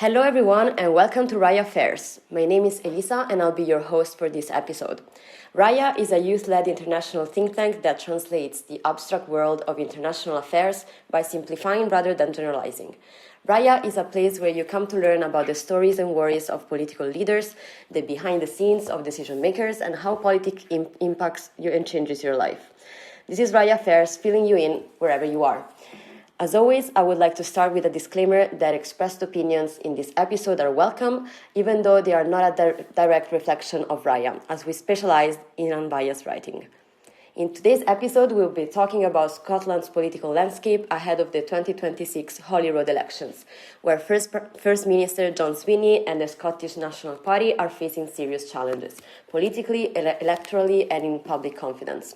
Hello everyone and welcome to Raya Affairs. My name is Elisa and I'll be your host for this episode. Raya is a youth-led international think tank that translates the abstract world of international affairs by simplifying rather than generalizing. Raya is a place where you come to learn about the stories and worries of political leaders, the behind the scenes of decision makers, and how politics impacts you and changes your life. This is Raya Affairs, filling you in wherever you are. As always, I would like to start with a disclaimer that expressed opinions in this episode are welcome, even though they are not a direct reflection of Raya, as we specialize in unbiased writing. In today's episode, we'll be talking about Scotland's political landscape ahead of the 2026 Holyrood elections, where First Minister John Swinney and the Scottish National Party are facing serious challenges, politically, electorally, and in public confidence.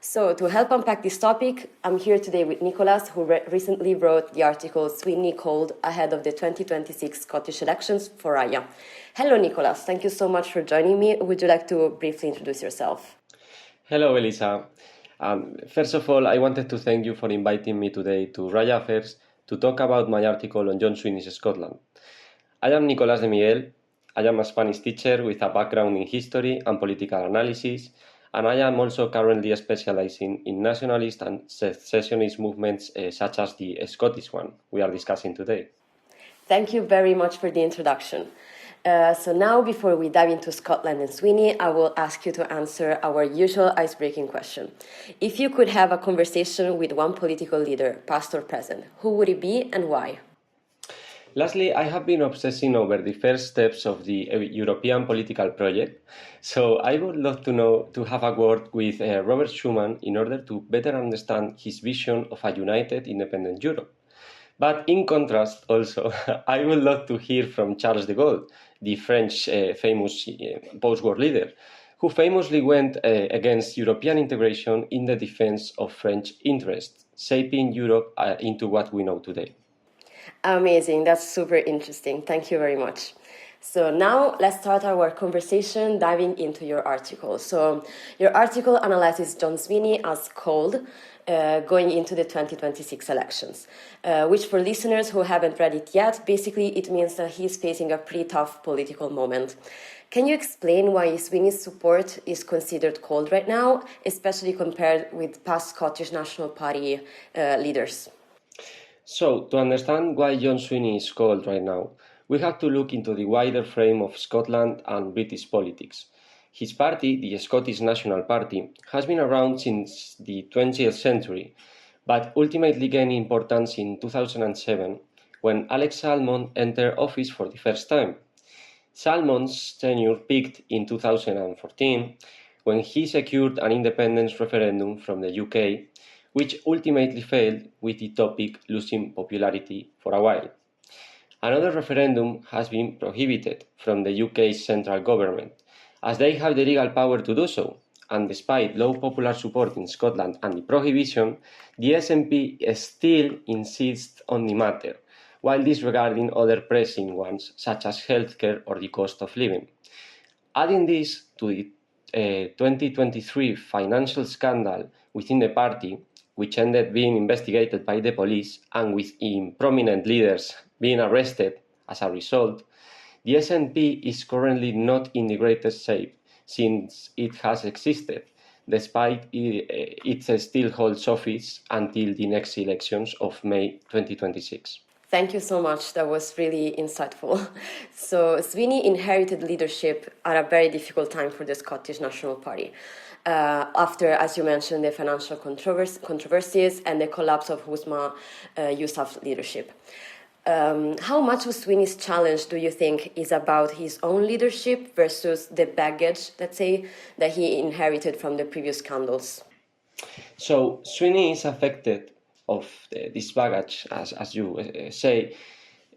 So, to help unpack this topic, I'm here today with Nicolás, who recently wrote the article Swinney Called Ahead of the 2026 Scottish Elections for Raya. Hello, Nicolás. Thank you so much for joining me. Would you like to briefly introduce yourself? Hello, Elisa. First of all, I wanted to thank you for inviting me today to Raya Affairs to talk about my article on John Swinney's Scotland. I am Nicolás de Miguel. I am a Spanish teacher with a background in history and political analysis, and I am also currently specializing in nationalist and secessionist movements such as the Scottish one we are discussing today. Thank you very much for the introduction. So now, before we dive into Scotland and Swinney, I will ask you to answer our usual icebreaking question. If you could have a conversation with one political leader, past or present, who would it be and why? Lastly, I have been obsessing over the first steps of the European political project, so I would love to have a word with Robert Schuman in order to better understand his vision of a united, independent Europe. But in contrast, also, I would love to hear from Charles de Gaulle, the French famous post-war leader, who famously went against European integration in the defense of French interests, shaping Europe into what we know today. Amazing. That's super interesting. Thank you very much. So now let's start our conversation diving into your article. So your article analyzes John Swinney as cold going into the 2026 elections, which for listeners who haven't read it yet, basically it means that he's facing a pretty tough political moment. Can you explain why Swinney's support is considered cold right now, especially compared with past Scottish National Party leaders? So, to understand why John Swinney is cold right now, we have to look into the wider frame of Scotland and British politics. His party, the Scottish National Party, has been around since the 20th century, but ultimately gained importance in 2007 when Alex Salmond entered office for the first time. Salmond's tenure peaked in 2014 when he secured an independence referendum from the UK, which ultimately failed, with the topic losing popularity for a while. Another referendum has been prohibited from the UK's central government, as they have the legal power to do so, and despite low popular support in Scotland and the prohibition, the SNP still insists on the matter, while disregarding other pressing ones such as healthcare or the cost of living. Adding this to the 2023 financial scandal within the party, which ended being investigated by the police and with prominent leaders being arrested as a result, the SNP is currently not in the greatest shape since it has existed, despite it still holds office until the next elections of May 2026. Thank you so much. That was really insightful. So Swinney inherited leadership at a very difficult time for the Scottish National Party. After, as you mentioned, the financial controversies and the collapse of Husma Yousaf's leadership. How much of Swinney's challenge do you think is about his own leadership versus the baggage, let's say, that he inherited from the previous scandals? So Swinney is affected of this baggage, as you say.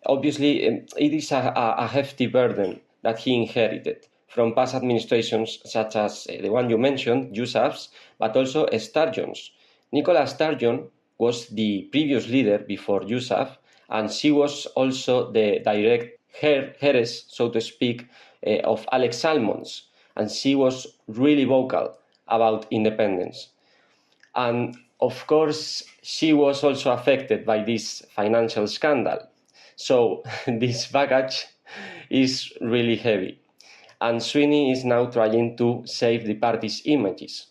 Obviously, it is a hefty burden that he inherited from past administrations such as the one you mentioned, Yousaf's, but also Sturgeon's. Nicola Sturgeon was the previous leader before Yousaf, and she was also the direct heiress, so to speak, of Alex Salmond's, and she was really vocal about independence. And of course, she was also affected by this financial scandal. So this baggage is really heavy. And Swinney is now trying to save the party's images.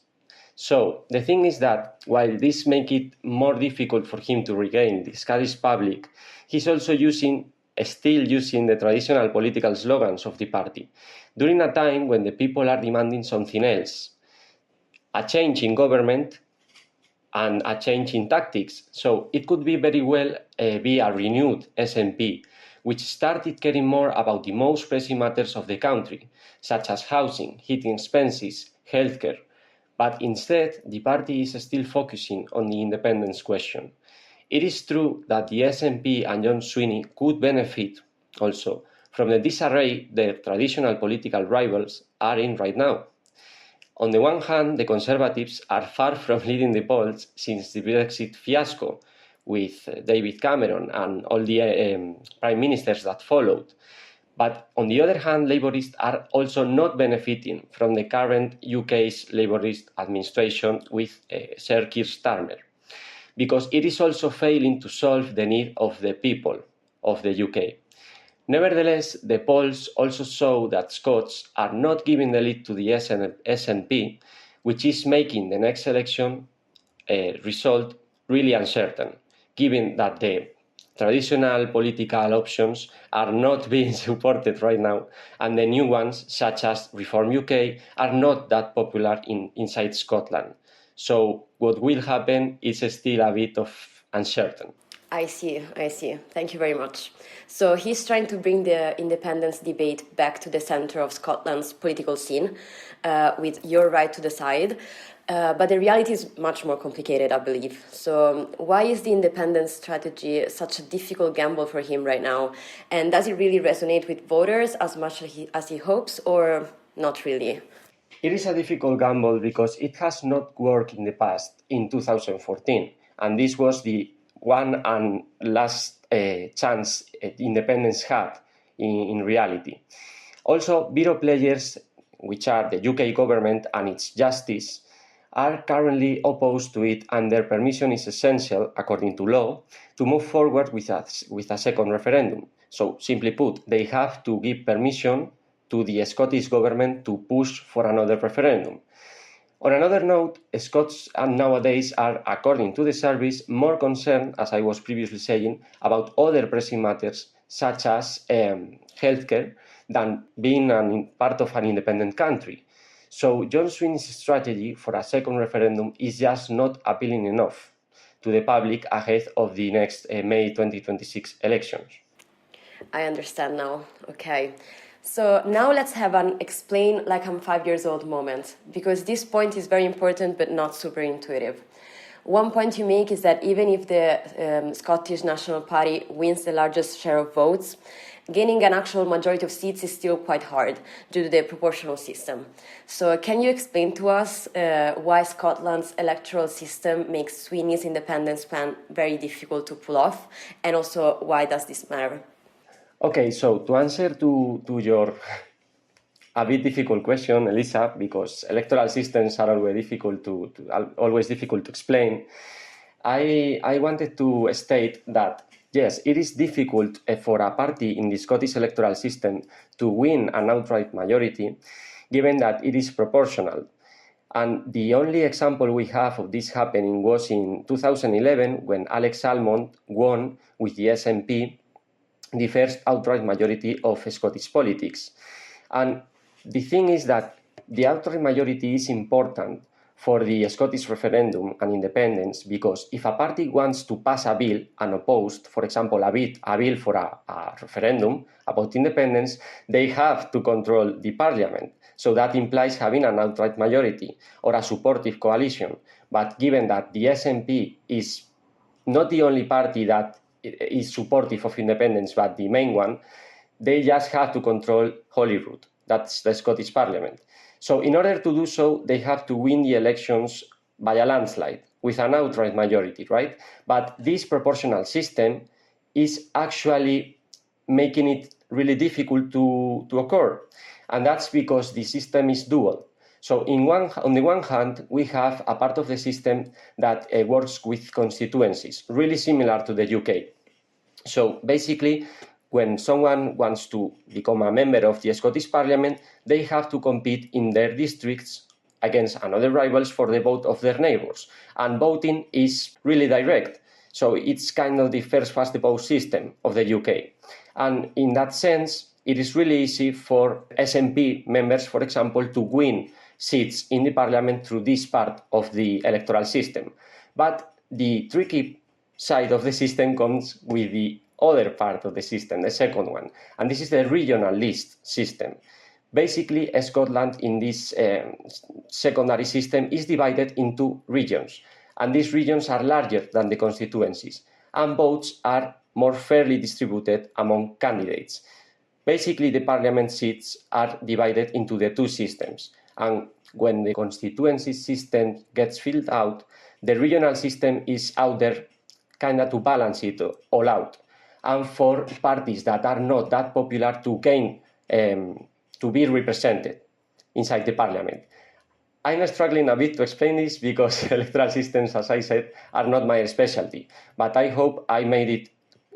So the thing is that while this makes it more difficult for him to regain the Scottish public, he's also still using the traditional political slogans of the party during a time when the people are demanding something else, a change in government and a change in tactics. So it could be very well be a renewed SNP, which started caring more about the most pressing matters of the country, such as housing, heating expenses, healthcare. But instead, the party is still focusing on the independence question. It is true that the SNP and John Swinney could benefit also from the disarray their traditional political rivals are in right now. On the one hand, the Conservatives are far from leading the polls since the Brexit fiasco with David Cameron and all the prime ministers that followed. But on the other hand, Labourists are also not benefiting from the current UK's Labourist administration with Sir Keir Starmer, because it is also failing to solve the need of the people of the UK. Nevertheless, the polls also show that Scots are not giving the lead to the SNP, which is making the next election result really uncertain, given that the traditional political options are not being supported right now, and the new ones, such as Reform UK, are not that popular inside Scotland. So what will happen is still a bit of uncertain. I see. Thank you very much. So he's trying to bring the independence debate back to the center of Scotland's political scene, with your right to decide. But the reality is much more complicated, I believe. So why is the independence strategy such a difficult gamble for him right now? And does it really resonate with voters as much as he hopes, or not really? It is a difficult gamble because it has not worked in the past, in 2014. And this was the one and last chance independence had in reality. Also, bureau players, which are the UK government and its justice, are currently opposed to it, and their permission is essential, according to law, to move forward with a second referendum. So, simply put, they have to give permission to the Scottish government to push for another referendum. On another note, Scots nowadays are, according to the service, more concerned, as I was previously saying, about other pressing matters, such as healthcare, than being part of an independent country. So John Swinney's strategy for a second referendum is just not appealing enough to the public ahead of the next May 2026 elections. I understand now. Okay. So now let's have an explain like I'm 5 years old moment, because this point is very important but not super intuitive. One point you make is that even if the Scottish National Party wins the largest share of votes, gaining an actual majority of seats is still quite hard due to the proportional system. So can you explain to us why Scotland's electoral system makes Swinney's independence plan very difficult to pull off, and also why does this matter? Okay, so to answer to your a bit difficult question, Elisa, because electoral systems are always difficult to explain, I wanted to state that yes, it is difficult for a party in the Scottish electoral system to win an outright majority, given that it is proportional. And the only example we have of this happening was in 2011, when Alex Salmond won with the SNP the first outright majority of Scottish politics. And the thing is that the outright majority is important for the Scottish referendum and independence, because if a party wants to pass a bill unopposed, for example, a bill for a referendum about independence, they have to control the parliament. So that implies having an outright majority or a supportive coalition. But given that the SNP is not the only party that is supportive of independence, but the main one, they just have to control Holyrood. That's the Scottish Parliament. So in order to do so, they have to win the elections by a landslide with an outright majority, right? But this proportional system is actually making it really difficult to occur. And that's because the system is dual. So on the one hand, we have a part of the system that works with constituencies, really similar to the UK. So basically, when someone wants to become a member of the Scottish Parliament, they have to compete in their districts against another rivals for the vote of their neighbours. And voting is really direct. So it's kind of the first past the post system of the UK. And in that sense, it is really easy for SNP members, for example, to win seats in the parliament through this part of the electoral system. But the tricky side of the system comes with the other part of the system, the second one, and this is the regional list system. Basically, Scotland in this secondary system is divided into regions, and these regions are larger than the constituencies, and votes are more fairly distributed among candidates. Basically, the parliament seats are divided into the two systems, and when the constituency system gets filled out, the regional system is out there kind of to balance it all out. And for parties that are not that popular to gain, to be represented inside the parliament. I'm struggling a bit to explain this because electoral systems, as I said, are not my specialty, but I hope I made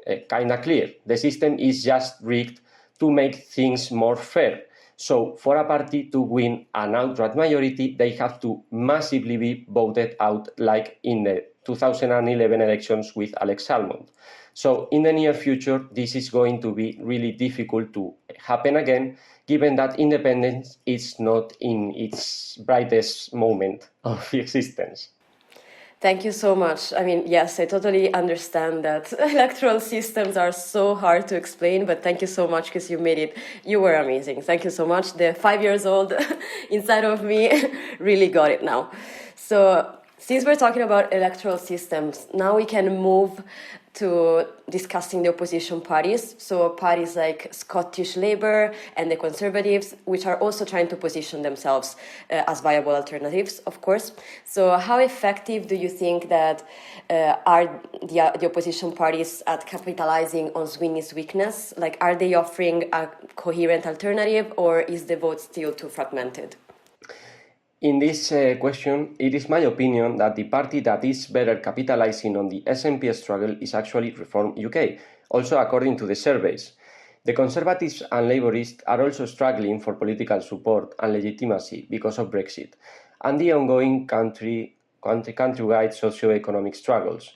it kind of clear. The system is just rigged to make things more fair. So for a party to win an outright majority, they have to massively be voted out, like in the 2011 elections with Alex Salmond. So in the near future, this is going to be really difficult to happen again, given that independence is not in its brightest moment of existence. Thank you so much. I mean, yes, I totally understand that electoral systems are so hard to explain, but thank you so much because you made it. You were amazing. Thank you so much. The 5 years old inside of me really got it now. So since we're talking about electoral systems, now we can move to discussing the opposition parties. So parties like Scottish Labour and the Conservatives, which are also trying to position themselves as viable alternatives, of course. So how effective do you think that are the opposition parties at capitalising on Swinney's weakness? Like, are they offering a coherent alternative, or is the vote still too fragmented? In this question, it is my opinion that the party that is better capitalizing on the SNP struggle is actually Reform UK, also according to the surveys. The Conservatives and Labourists are also struggling for political support and legitimacy because of Brexit and the ongoing countrywide socio-economic struggles.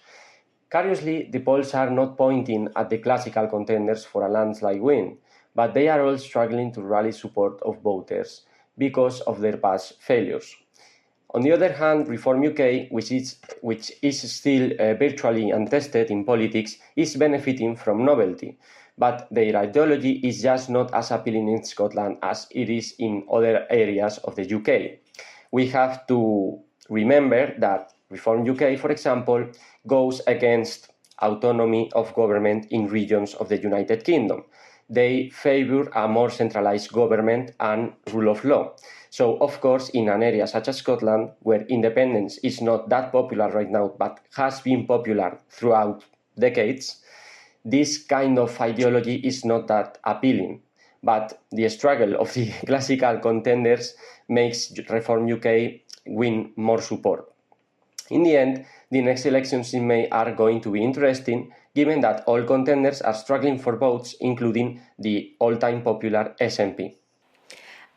Curiously, the polls are not pointing at the classical contenders for a landslide win, but they are all struggling to rally support of voters because of their past failures. On the other hand, Reform UK, which is still virtually untested in politics, is benefiting from novelty, but their ideology is just not as appealing in Scotland as it is in other areas of the UK. We have to remember that Reform UK, for example, goes against autonomy of government in regions of the United Kingdom. They favour a more centralised government and rule of law. So, of course, in an area such as Scotland, where independence is not that popular right now, but has been popular throughout decades, this kind of ideology is not that appealing. But the struggle of the classical contenders makes Reform UK win more support. In the end, the next elections in May are going to be interesting, given that all contenders are struggling for votes, including the all-time popular SNP.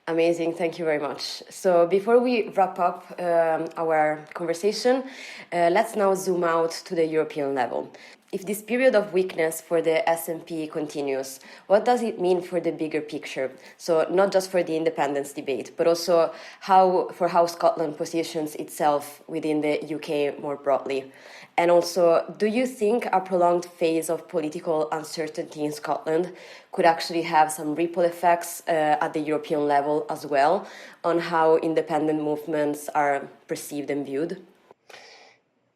Amazing, thank you very much. So before we wrap up our conversation, let's now zoom out to the European level. If this period of weakness for the SNP continues, what does it mean for the bigger picture? So not just for the independence debate, but also how Scotland positions itself within the UK more broadly. And also, do you think a prolonged phase of political uncertainty in Scotland could actually have some ripple effects at the European level as well on how independent movements are perceived and viewed?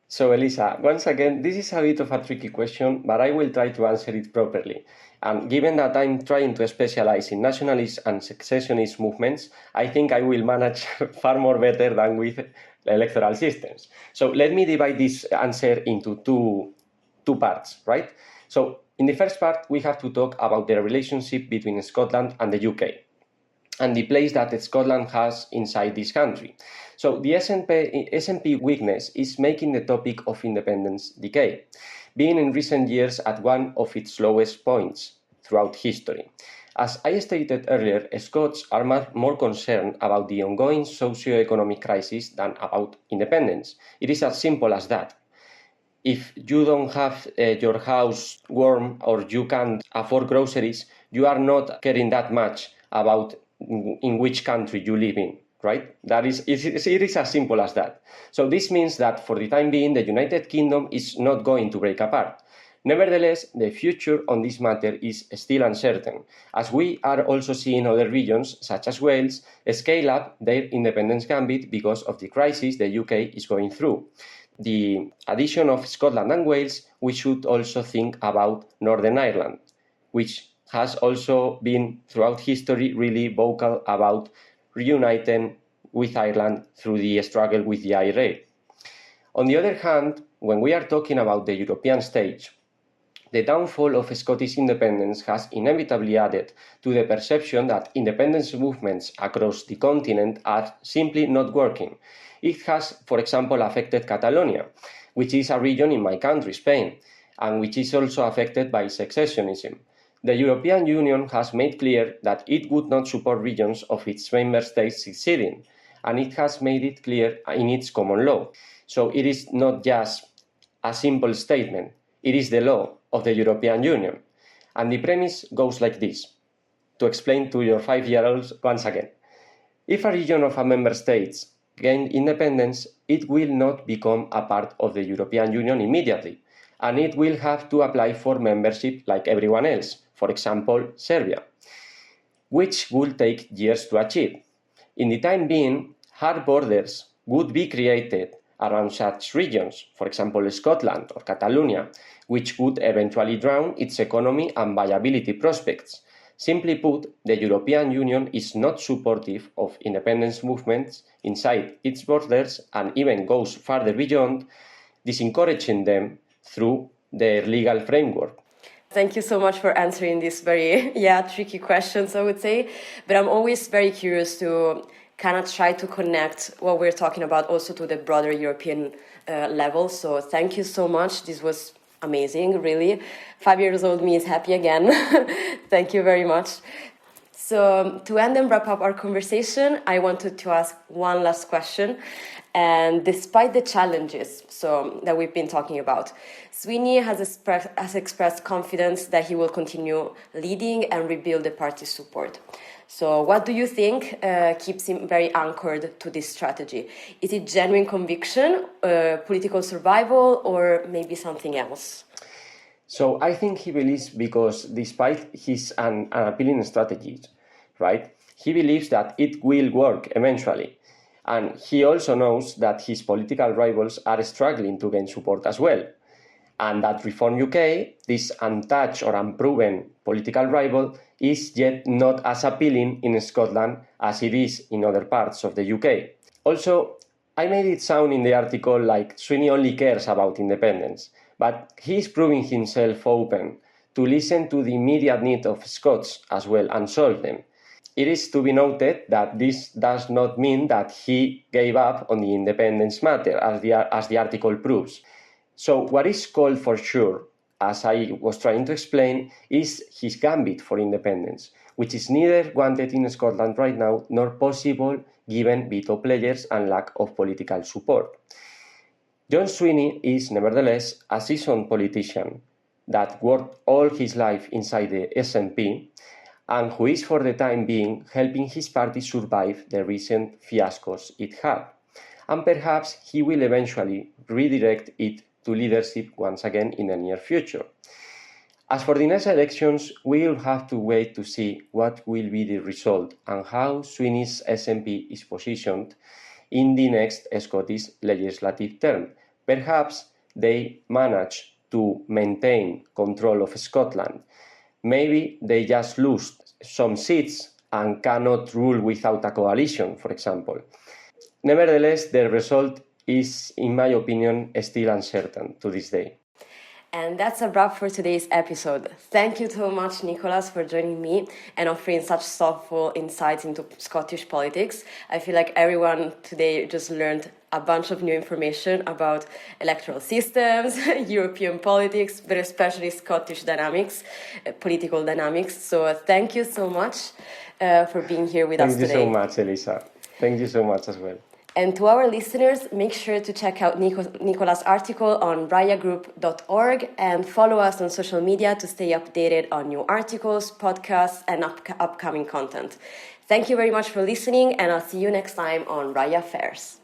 So, Elisa, once again, this is a bit of a tricky question, but I will try to answer it properly. And given that I'm trying to specialize in nationalist and secessionist movements, I think I will manage far more better than with electoral systems. So let me divide this answer into two parts, right? So in the first part, we have to talk about the relationship between Scotland and the UK. and the place that Scotland has inside this country. So the SNP weakness is making the topic of independence decay, being in recent years at one of its lowest points throughout history. As I stated earlier, Scots are more concerned about the ongoing socio-economic crisis than about independence. It is as simple as that. If you don't have your house warm or you can't afford groceries, you are not caring that much about in which country you live in, right? It is as simple as that. So this means that for the time being, the United Kingdom is not going to break apart. Nevertheless, the future on this matter is still uncertain, as we are also seeing other regions, such as Wales, scale up their independence gambit because of the crisis the UK is going through. The addition of Scotland and Wales, we should also think about Northern Ireland, which has also been throughout history really vocal about reuniting with Ireland through the struggle with the IRA. On the other hand, when we are talking about the European stage, the downfall of Scottish independence has inevitably added to the perception that independence movements across the continent are simply not working. It has, for example, affected Catalonia, which is a region in my country, Spain, and which is also affected by secessionism. The European Union has made clear that it would not support regions of its member states seceding, and it has made it clear in its common law. So it is not just a simple statement, it is the law of the European Union. And the premise goes like this, to explain to your 5-year-olds once again. If a region of a member state gained independence, it will not become a part of the European Union immediately, and it will have to apply for membership like everyone else, for example, Serbia, which will take years to achieve. In the time being, hard borders would be created around such regions, for example, Scotland or Catalonia, which would eventually drown its economy and viability prospects. Simply put, the European Union is not supportive of independence movements inside its borders and even goes further beyond, disencouraging them through their legal framework. Thank you so much for answering these very, tricky questions, I would say. But I'm always very curious to kind of try to connect what we're talking about also to the broader European level. So thank you so much. This was amazing, really. 5 years old me is happy again. Thank you very much. So to end and wrap up our conversation, I wanted to ask one last question. And despite the challenges that we've been talking about, Swinney has expressed confidence that he will continue leading and rebuild the party's support. So what do you think keeps him very anchored to this strategy? Is it genuine conviction, political survival, or maybe something else? So I think he believes because despite his unappealing strategies, right, he believes that it will work eventually. And he also knows that his political rivals are struggling to gain support as well. And that Reform UK, this untouched or unproven political rival, is yet not as appealing in Scotland as it is in other parts of the UK. Also, I made it sound in the article like Swinney only cares about independence, but he is proving himself open to listen to the immediate needs of Scots as well and solve them. It is to be noted that this does not mean that he gave up on the independence matter, as the article proves. So what is called for sure, as I was trying to explain, is his gambit for independence, which is neither wanted in Scotland right now nor possible given veto pledges and lack of political support. John Swinney is nevertheless a seasoned politician that worked all his life inside the SNP and who is for the time being helping his party survive the recent fiascos it had. And perhaps he will eventually redirect it to leadership once again in the near future. As for the next elections, we will have to wait to see what will be the result and how Swinney's SNP is positioned in the next Scottish legislative term. Perhaps they manage to maintain control of Scotland. Maybe they just lose some seats and cannot rule without a coalition, for example. Nevertheless, the result is, in my opinion, still uncertain to this day. And that's a wrap for today's episode. Thank you so much, Nicolás, for joining me and offering such thoughtful insights into Scottish politics. I feel like everyone today just learned a bunch of new information about electoral systems, European politics, but especially Scottish dynamics, political dynamics. So thank you so much for being here with us today. Thank you so much, Elisa. Thank you so much as well. And to our listeners, make sure to check out Nicolás' article on rayagroup.org and follow us on social media to stay updated on new articles, podcasts, and upcoming content. Thank you very much for listening, and I'll see you next time on Raya Affairs.